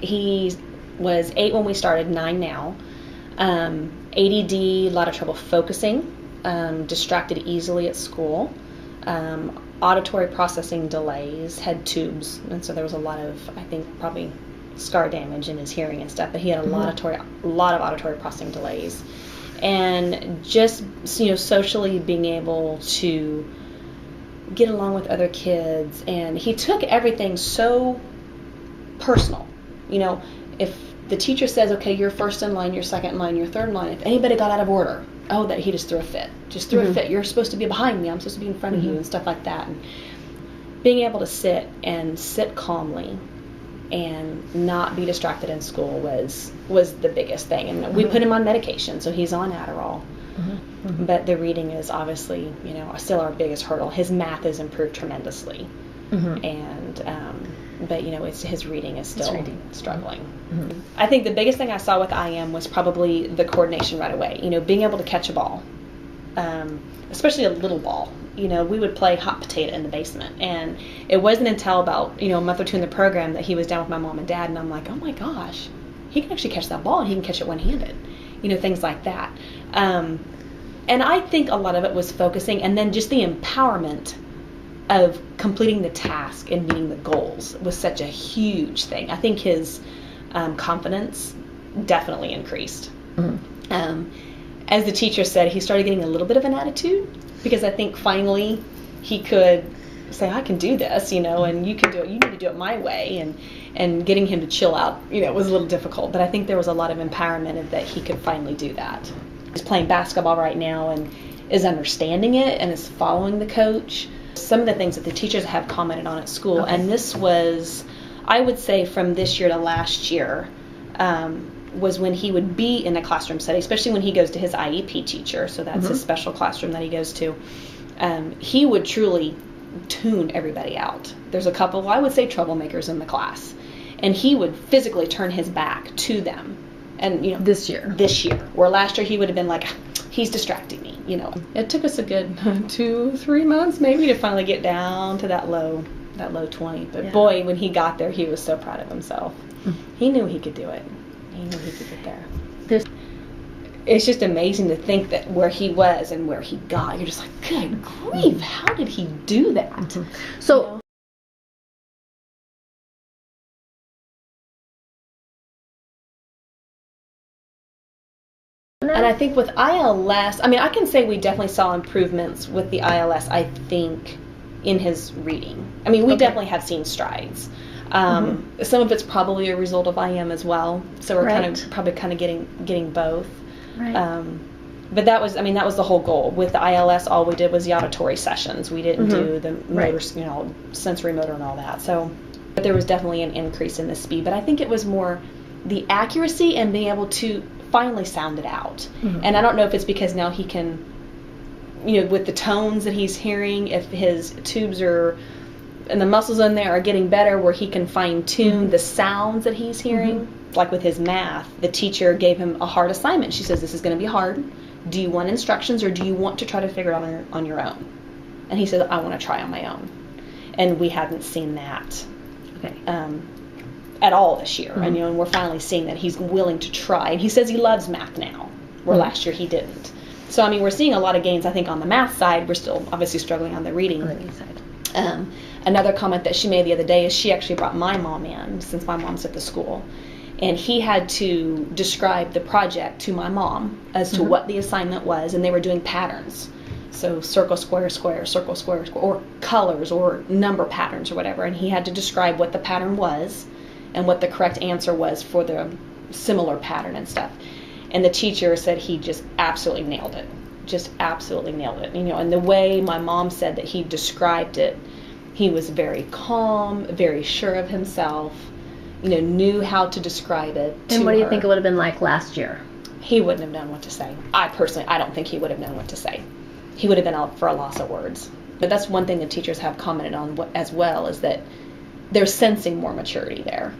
He was 8 when we started, 9 now. ADD, a lot of trouble focusing, distracted easily at school, auditory processing delays, head tubes, and so there was a lot of, I think, probably scar damage in his hearing and stuff, but he had a lot of auditory processing delays. And just, socially being able to get along with other kids, and he took everything so personal. If the teacher says, okay, you're first in line, you're second in line, you're third in line, if anybody got out of order, that he just threw a fit. Just threw a fit. You're supposed to be behind me. I'm supposed to be in front of you, and stuff like that. And being able to sit calmly and not be distracted in school was the biggest thing. And we put him on medication, so he's on Adderall. But the reading is obviously, still our biggest hurdle. His math has improved tremendously. And but his reading is still struggling. I think the biggest thing I saw with IM was probably the coordination right away. Being able to catch a ball, especially a little ball. We would play hot potato in the basement, and it wasn't until about a month or two in the program that he was down with my mom and dad, and I'm like, oh my gosh, he can actually catch that ball, and he can catch it one-handed. Things like that. And I think a lot of it was focusing, and then just the empowerment of completing the task and meeting the goals was such a huge thing. I think his confidence definitely increased. As the teacher said, he started getting a little bit of an attitude, because I think finally he could say, I can do this, and you can do it. You need to do it my way. And getting him to chill out, was a little difficult. But I think there was a lot of empowerment that he could finally do that. He's playing basketball right now and is understanding it and is following the coach. Some of the things that the teachers have commented on at school, and this was, I would say, from this year to last year, was when he would be in a classroom setting, especially when he goes to his IEP teacher, so that's his special classroom that he goes to. He would truly tune everybody out. There's a couple, I would say, troublemakers in the class, and he would physically turn his back to them. And this year, where last year he would have been like, he's distracting me. It took us a good 2-3 months maybe to finally get down to that low 20. But boy, when he got there, he was so proud of himself. He knew he could do it. He knew he could get there. It's just amazing to think that where he was and where he got, you're just like, good grief, how did he do that? So. And I think with ILS, I can say we definitely saw improvements with the ILS, I think, in his reading. We definitely have seen strides. Some of it's probably a result of IM as well, so we're probably getting both. Right. But that was the whole goal. With the ILS, all we did was the auditory sessions. We didn't do the motor, sensory motor and all that. So, but there was definitely an increase in the speed. But I think it was more the accuracy and being able to finally sound it out. And I don't know if it's because now he can, with the tones that he's hearing, if his tubes are, and the muscles in there are getting better where he can fine tune the sounds that he's hearing. Like with his math, the teacher gave him a hard assignment. She says, this is going to be hard. Do you want instructions, or do you want to try to figure it out on your own? And he said, I want to try on my own. And we hadn't seen that at all this year. And we're finally seeing that he's willing to try. And he says he loves math now, where last year he didn't. So we're seeing a lot of gains, I think, on the math side. We're still obviously struggling on the reading side. Another comment that she made the other day is she actually brought my mom in, since my mom's at the school. And he had to describe the project to my mom as to what the assignment was, and they were doing patterns. So circle, square, square, circle, square, square, or colors or number patterns or whatever. And he had to describe what the pattern was and what the correct answer was for the similar pattern and stuff. And the teacher said he just absolutely nailed it. Just absolutely nailed it. And the way my mom said that he described it, he was very calm, very sure of himself, knew how to describe it. And what do you think it would have been like last year? He wouldn't have known what to say. I don't think he would have known what to say. He would have been out for a loss of words. But that's one thing the teachers have commented on as well, is that they're sensing more maturity there.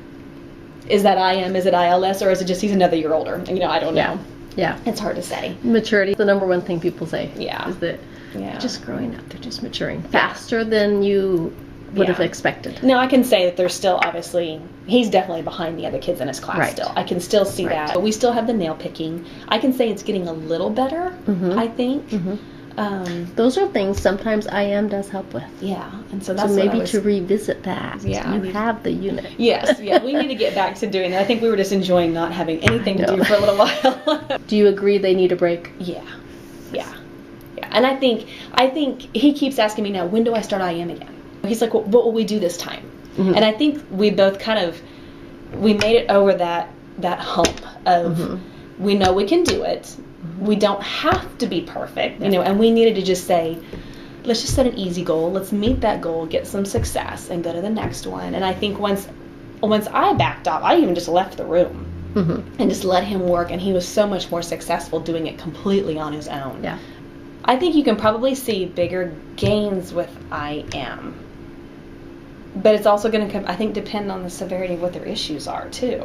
Is that IM, is it ILS, or is it just he's another year older? I don't know. Yeah. It's hard to say. Maturity is the number one thing people say. Yeah. Is that they're just growing up. They're just maturing faster than you would have Yeah. expected. Now I can say that there's still obviously, he's definitely behind the other kids in his class Right. still. I can still see Right. that. But we still have the nail picking. I can say it's getting a little better, Mhm. I think. Those are things sometimes IM does help with. Yeah, and so that's So what I maybe was, to revisit that. Yeah, I You need- have the unit. Yes, yeah, we need to get back to doing that. I think we were just enjoying not having anything to I know. do for a little while. Do you agree they need a break? Yeah, yeah, yeah. And I think he keeps asking me now, when do I start IM again? He's like, well, what will we do this time? Mhm. And I think we both we made it over that hump of Mhm. we know we can do it. We don't have to be perfect, you know, and we needed to just say, let's just set an easy goal. Let's meet that goal, get some success, and go to the next one. And I think once I backed off, I even just left the room Mhm. and just let him work, and he was so much more successful doing it completely on his own. Yeah. I think you can probably see bigger gains with IM. But it's also going to, I think, depend on the severity of what their issues are, too.